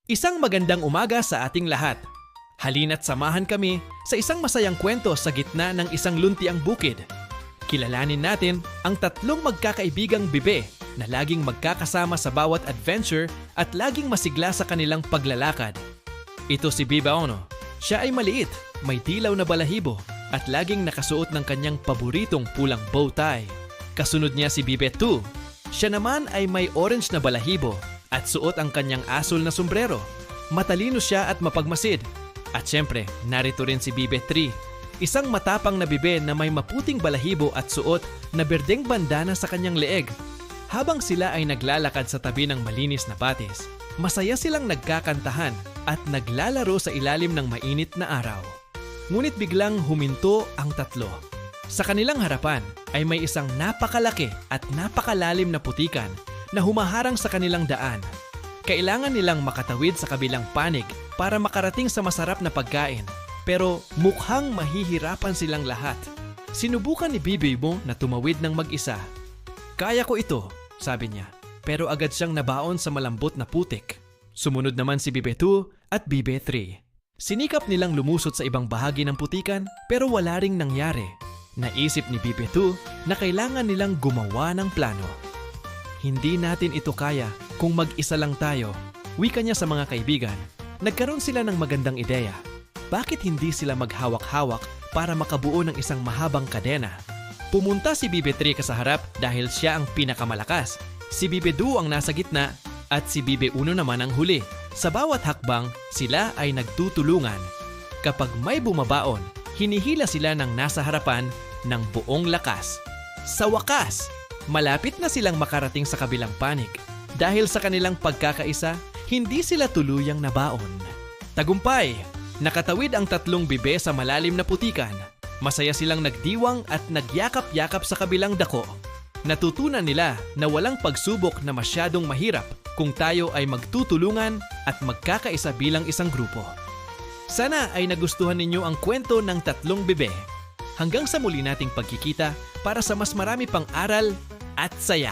Isang magandang umaga sa ating lahat. Halina't samahan kami sa isang masayang kwento sa gitna ng isang luntiang bukid. Kilalanin natin ang tatlong magkakaibigang bibe na laging magkakasama sa bawat adventure at laging masigla sa kanilang paglalakad. Ito si Biba Ono. Siya ay maliit, may dilaw na balahibo at laging nakasuot ng kanyang paboritong pulang bow tie. Kasunod niya si Bibe 2. Siya naman ay may orange na balahibo at suot ang kanyang asul na sombrero. Matalino siya at mapagmasid. At syempre, narito rin si Bibe 3. Isang matapang na bibe na may maputing balahibo at suot na berdeng bandana sa kanyang leeg. Habang sila ay naglalakad sa tabi ng malinis na batis, masaya silang nagkakantahan at naglalaro sa ilalim ng mainit na araw. Ngunit biglang huminto ang tatlo. Sa kanilang harapan ay may isang napakalaki at napakalalim na putikan na humaharang sa kanilang daan. Kailangan nilang makatawid sa kabilang panig para makarating sa masarap na pagkain. Pero mukhang mahihirapan silang lahat. Sinubukan ni Bibi mo na tumawid ng mag-isa. "Kaya ko ito," sabi niya. Pero agad siyang nabaon sa malambot na putik. Sumunod naman si Bibe 2 at Bibe 3. Sinikap nilang lumusot sa ibang bahagi ng putikan pero wala ring nangyari. Naisip ni Bibe 2 na kailangan nilang gumawa ng plano. "Hindi natin ito kaya kung mag-isa lang tayo," wika niya sa mga kaibigan. Nagkaroon sila ng magandang ideya. Bakit hindi sila maghawak-hawak para makabuo ng isang mahabang kadena? Pumunta si Bibe 3 sa harap dahil siya ang pinakamalakas. Si Bibe 2 ang nasa gitna at si Bibe 1 naman ang huli. Sa bawat hakbang, sila ay nagtutulungan. Kapag may bumabaon, hinihila sila ng nasa harapan ng buong lakas. Sa wakas, malapit na silang makarating sa kabilang panig. Dahil sa kanilang pagkakaisa, hindi sila tuluyang nabaon. Tagumpay! Nakatawid ang tatlong bibe sa malalim na putikan. Masaya silang nagdiwang at nagyakap-yakap sa kabilang dako. Natutunan nila na walang pagsubok na masyadong mahirap kung tayo ay magtutulungan at magkakaisa bilang isang grupo. Sana ay nagustuhan ninyo ang kwento ng tatlong bibe. Hanggang sa muli nating pagkikita para sa mas marami pang aral at saya.